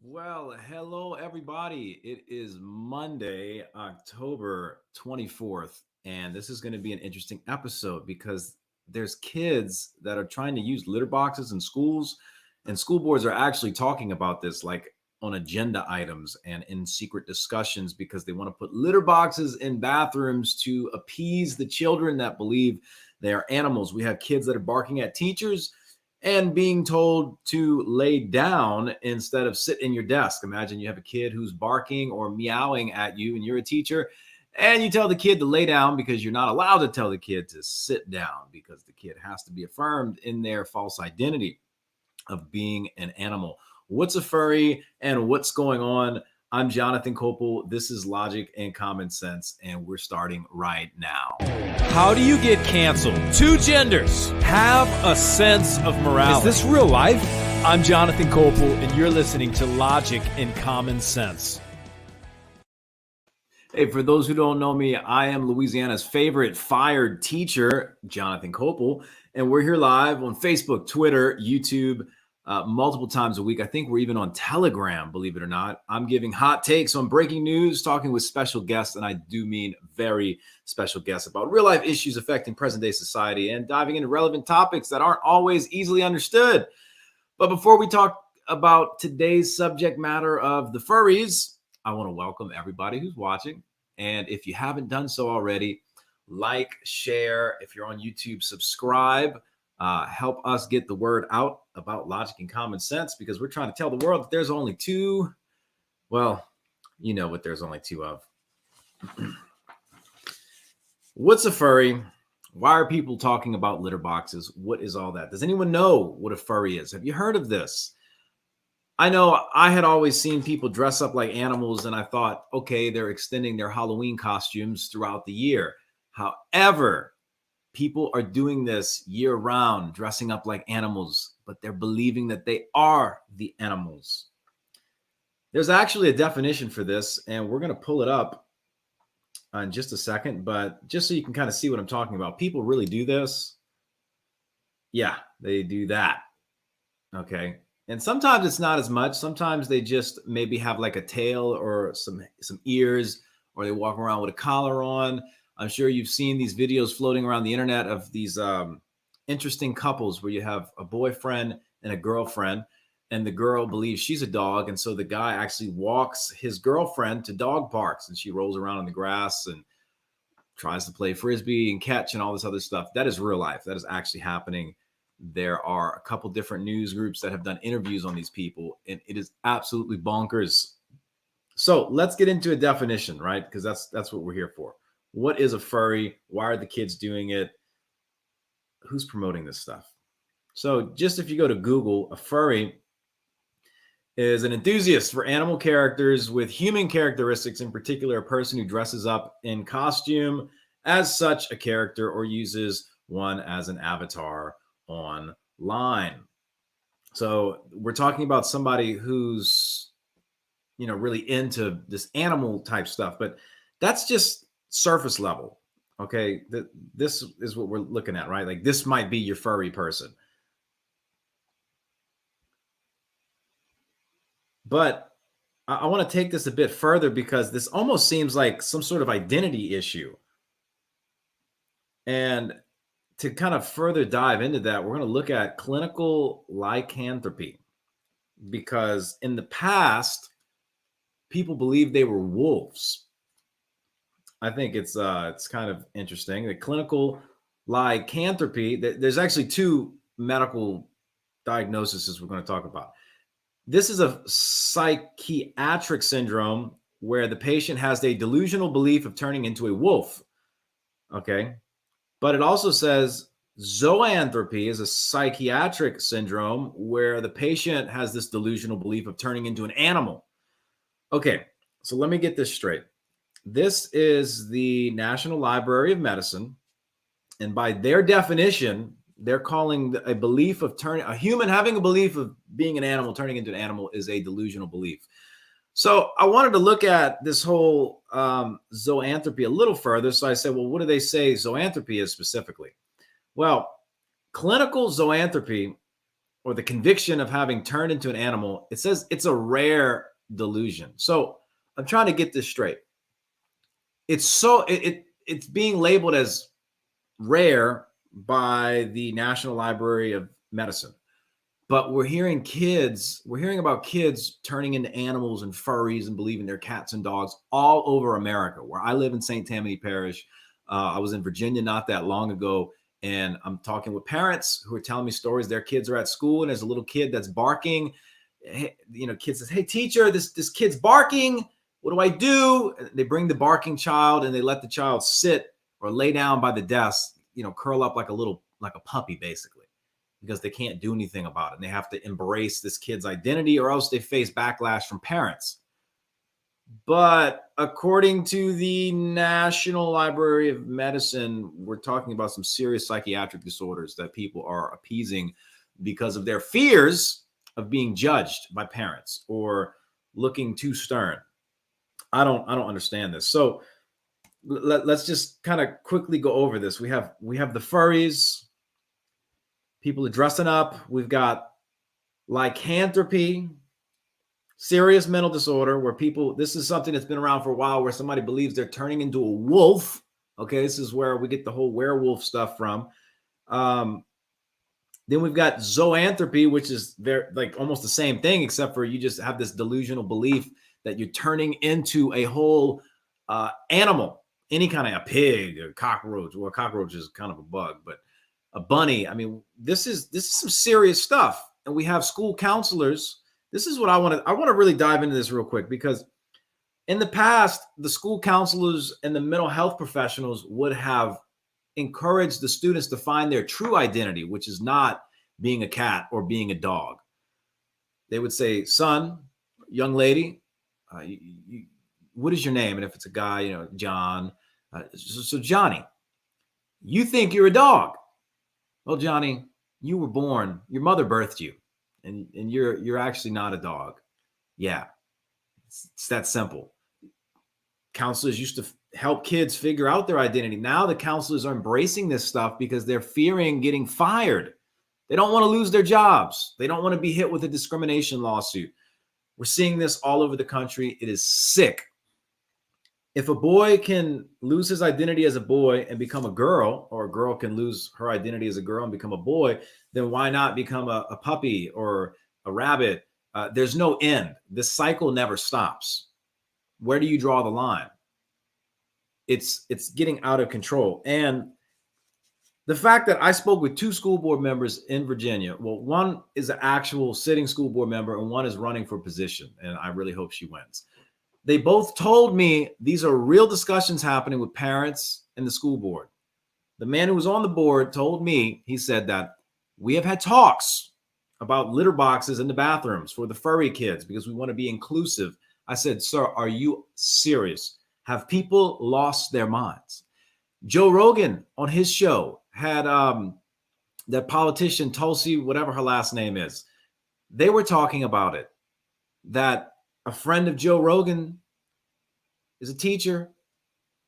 Well, hello, everybody. It is Monday, October 24th, and this is going to be an interesting episode because there's kids that are trying to use litter boxes in schools, and school boards are actually talking about this like on agenda items and in secret discussions because they want to put litter boxes in bathrooms to appease the children that believe they are animals. We have kids that are barking at teachers and being told to lay down instead of sit in your desk. Imagine you have a kid who's barking or meowing at you and you're a teacher and you tell the kid to lay down because you're not allowed to tell the kid to sit down because the kid has to be affirmed in their false identity of being an animal. What's a furry and what's going on? I'm Jonathan Koeppel. This is Logic and Common Sense, and we're starting right now. How do you get canceled? Two genders have a sense of morality. Is this real life? I'm Jonathan Koeppel, and you're listening to Logic and Common Sense. Hey, for those who don't know me, I am Louisiana's favorite fired teacher, Jonathan Koeppel, and we're here live on Facebook, Twitter, YouTube, multiple times a week. I think we're even on Telegram, believe it or not. I'm giving hot takes on breaking news, talking with special guests, and I do mean very special guests about real life issues affecting present day society and diving into relevant topics that aren't always easily understood. But before we talk about today's subject matter of the furries, I want to welcome everybody who's watching. And if you haven't done so already, like, share. If you're on YouTube, subscribe. Help us get the word out about logic and common sense because we're trying to tell the world that there's only two. Well, you know what there's only two of. What's a furry? Why are people talking about litter boxes? What is all that? Does anyone know what a furry is? Have you heard of this? I know I had always seen people dress up like animals, and I thought, okay, they're extending their Halloween costumes throughout the year. However, people are doing this year round, dressing up like animals, but they're believing that they are the animals. There's actually a definition for this, and we're going to pull it up in just a second, but just so you can kind of see what I'm talking about. People really do this. Yeah, they do that. Okay. And sometimes it's not as much. Sometimes they just maybe have like a tail or some ears, or they walk around with a collar on. I'm sure you've seen these videos floating around the internet of these interesting couples where you have a boyfriend and a girlfriend, and the girl believes she's a dog. And so the guy actually walks his girlfriend to dog parks, and she rolls around in the grass and tries to play frisbee and catch and all this other stuff. That is real life. That is actually happening. There are a couple different news groups that have done interviews on these people, and it is absolutely bonkers. So let's get into a definition, right? Because that's what we're here for. What is a furry? Why are the kids doing it? Who's promoting this stuff? So just if you go to Google, a furry is an enthusiast for animal characters with human characteristics, in particular, a person who dresses up in costume as such a character or uses one as an avatar online. So we're talking about somebody who's, really into this animal type stuff, but that's just surface level. Okay. This is what we're looking at, right? Like this might be your furry person. But I want to take this a bit further because this almost seems like some sort of identity issue. And to kind of further dive into that, we're going to look at clinical lycanthropy, because in the past, people believed they were wolves. I think it's kind of interesting. The clinical lycanthropy, there's actually two medical diagnoses we're going to talk about. This is a psychiatric syndrome where the patient has a delusional belief of turning into a wolf. Okay. But it also says zoanthropy is a psychiatric syndrome where the patient has this delusional belief of turning into an animal. Okay, so let me get this straight. This is the National Library of Medicine, and by their definition, they're calling a belief of a human having a belief of being an animal, turning into an animal, is a delusional belief. So I wanted to look at this whole zoanthropy a little further. So I said, well, what do they say zoanthropy is specifically? Well, clinical zoanthropy, or the conviction of having turned into an animal, it says it's a rare delusion. So I'm trying to get this straight. It's being labeled as rare by the National Library of Medicine. But we're hearing about kids turning into animals and furries and believing they're cats and dogs all over America. Where I live in St. Tammany Parish, I was in Virginia not that long ago, and I'm talking with parents who are telling me stories. Their kids are at school, and there's a little kid that's barking. Kid says, "Hey, teacher, this kid's barking. What do I do?" And they bring the barking child, and they let the child sit or lay down by the desk, curl up like a puppy, basically, because they can't do anything about it. And they have to embrace this kid's identity, or else they face backlash from parents. But according to the National Library of Medicine, we're talking about some serious psychiatric disorders that people are appeasing because of their fears of being judged by parents or looking too stern. I don't understand this. So let's just kind of quickly go over this. We have the furries. People are dressing up. We've got lycanthropy, serious mental disorder, where this is something that's been around for a while, where somebody believes they're turning into a wolf. Okay, this is where we get the whole werewolf stuff from. Then we've got zoanthropy, which is like almost the same thing, except for you just have this delusional belief that you're turning into a whole animal, any kind of a pig, a cockroach. Well, a cockroach is kind of a bug, but a bunny. I mean, this is some serious stuff. And we have school counselors. This is what I want to really dive into this real quick, because in the past, the school counselors and the mental health professionals would have encouraged the students to find their true identity, which is not being a cat or being a dog. They would say, "Son, young lady, what is your name?" And if it's a guy, John. So Johnny, you think you're a dog. Well, Johnny, you were born, your mother birthed you, and you're actually not a dog. Yeah, it's that simple. Counselors used to help kids figure out their identity. Now the counselors are embracing this stuff because they're fearing getting fired. They don't want to lose their jobs. They don't want to be hit with a discrimination lawsuit. We're seeing this all over the country. It is sick. If a boy can lose his identity as a boy and become a girl, or a girl can lose her identity as a girl and become a boy, then why not become a puppy or a rabbit? There's no end. This cycle never stops. Where do you draw the line? It's getting out of control. And the fact that I spoke with 2 school board members in Virginia, well, one is an actual sitting school board member and one is running for position, and I really hope she wins. They both told me these are real discussions happening with parents and the school board. The man who was on the board told me, he said that we have had talks about litter boxes in the bathrooms for the furry kids because we want to be inclusive. I said, "Sir, are you serious? Have people lost their minds?" Joe Rogan on his show had that politician Tulsi, whatever her last name is. They were talking about it, that a friend of Joe Rogan is a teacher,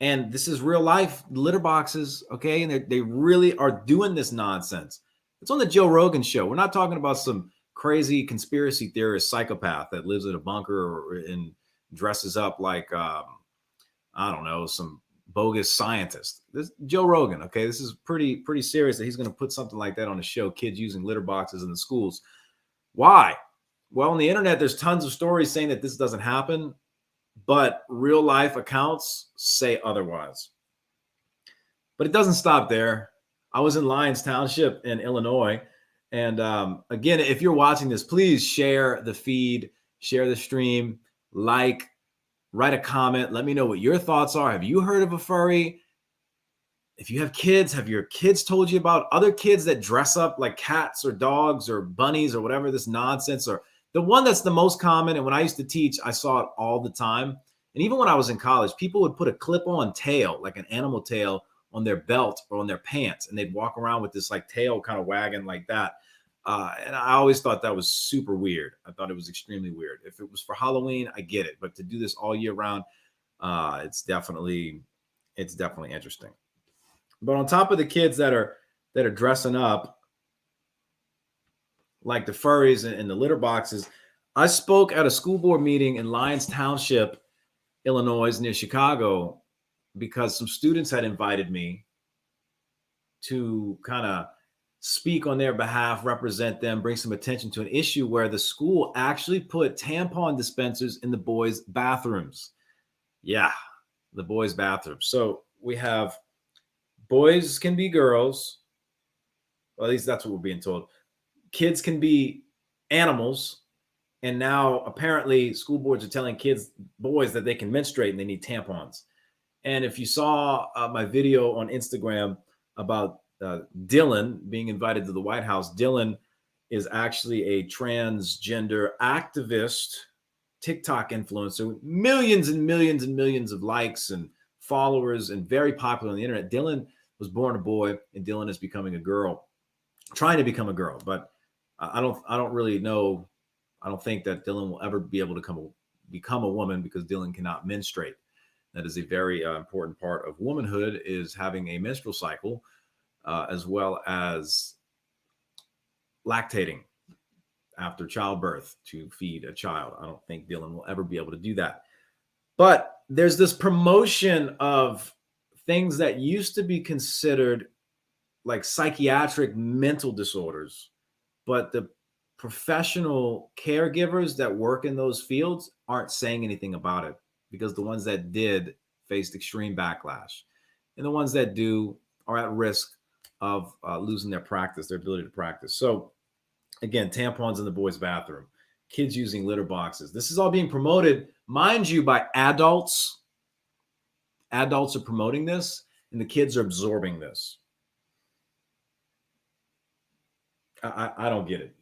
and this is real life litter boxes, okay? And they really are doing this nonsense. It's on the Joe Rogan show. We're not talking about some crazy conspiracy theorist psychopath that lives in a bunker and dresses up like, I don't know, some bogus scientist. This Joe Rogan, okay? This is pretty serious that he's going to put something like that on the show, kids using litter boxes in the schools. Why? Well, on the internet, there's tons of stories saying that this doesn't happen, but real life accounts say otherwise. But it doesn't stop there. I was in Lyons Township in Illinois. And again, if you're watching this, please share the feed, share the stream, write a comment. Let me know what your thoughts are. Have you heard of a furry? If you have kids, have your kids told you about other kids that dress up like cats or dogs or bunnies or whatever this nonsense? Or the one that's the most common, and when I used to teach, I saw it all the time. And even when I was in college, people would put a clip-on tail, like an animal tail, on their belt or on their pants, and they'd walk around with this like tail kind of wagging like that. And I always thought that was super weird. I thought it was extremely weird. If it was for Halloween, I get it, but to do this all year round, it's definitely interesting. But on top of the kids that are dressing up, like the furries and the litter boxes. I spoke at a school board meeting in Lyons Township, Illinois, near Chicago, because some students had invited me to kind of speak on their behalf, represent them, bring some attention to an issue where the school actually put tampon dispensers in the boys' bathrooms. Yeah, the boys' bathrooms. So we have boys can be girls, or at least that's what we're being told. Kids can be animals. And now apparently school boards are telling boys that they can menstruate and they need tampons. And if you saw my video on Instagram about Dylan being invited to the White House, Dylan is actually a transgender activist, TikTok influencer with millions and millions and millions of likes and followers and very popular on the internet. Dylan was born a boy and Dylan is becoming a girl, trying to become a girl. But I don't really know. I don't think that Dylan will ever be able to become a woman because Dylan cannot menstruate. That is a very important part of womanhood, is having a menstrual cycle, as well as lactating after childbirth to feed a child. I don't think Dylan will ever be able to do that. But there's this promotion of things that used to be considered like psychiatric mental disorders, but the professional caregivers that work in those fields aren't saying anything about it, because the ones that did faced extreme backlash, and the ones that do are at risk of losing their ability to practice. So again, tampons in the boys' bathroom, kids using litter boxes. This is all being promoted, mind you, by adults. Adults are promoting this, and the kids are absorbing this. I don't get it.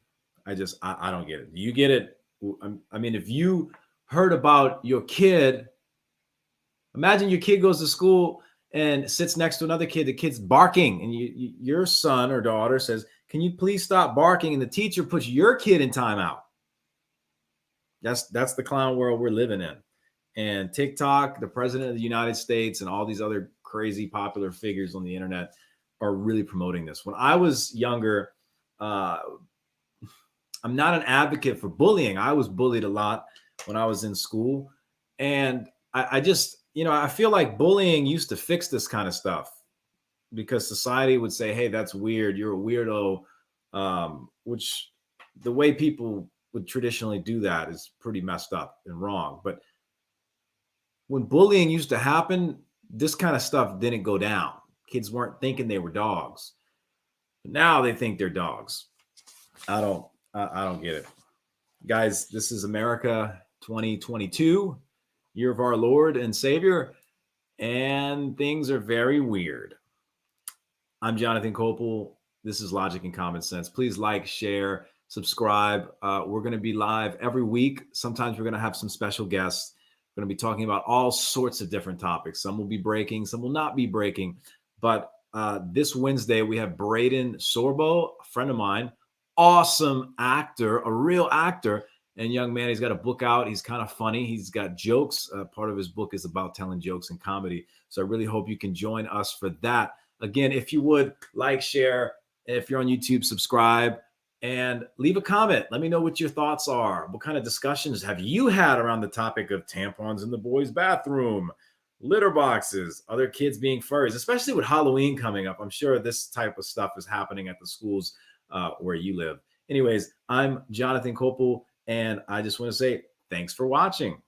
I don't get it. Do you get it? I mean, if you heard about your kid, imagine your kid goes to school and sits next to another kid, the kid's barking, and your son or daughter says, "Can you please stop barking?" And the teacher puts your kid in timeout. That's the clown world we're living in. And TikTok, the president of the United States, and all these other crazy popular figures on the internet are really promoting this. When I was younger, I'm not an advocate for bullying. I was bullied a lot when I was in school. And I just, I feel like bullying used to fix this kind of stuff, because society would say, hey, that's weird. You're a weirdo, which the way people would traditionally do that is pretty messed up and wrong. But when bullying used to happen, this kind of stuff didn't go down. Kids weren't thinking they were dogs. But now they think they're dogs. I don't get it. Guys, this is America 2022, year of our Lord and Savior, and things are very weird. I'm Jonathan Koeppel. This is Logic and Common Sense. Please like, share, subscribe. We're going to be live every week. Sometimes we're going to have some special guests. We're going to be talking about all sorts of different topics. Some will be breaking, some will not be breaking. But this Wednesday, we have Braden Sorbo, a friend of mine, awesome actor, a real actor, and young man. He's got a book out. He's kind of funny. He's got jokes. Part of his book is about telling jokes and comedy. So I really hope you can join us for that. Again, if you would like, share, if you're on YouTube, subscribe, and leave a comment. Let me know what your thoughts are. What kind of discussions have you had around the topic of tampons in the boys' bathroom, litter boxes, other kids being furries, especially with Halloween coming up? I'm sure this type of stuff is happening at the schools where you live. Anyways, I'm Jonathan Koeppel, and I just want to say thanks for watching.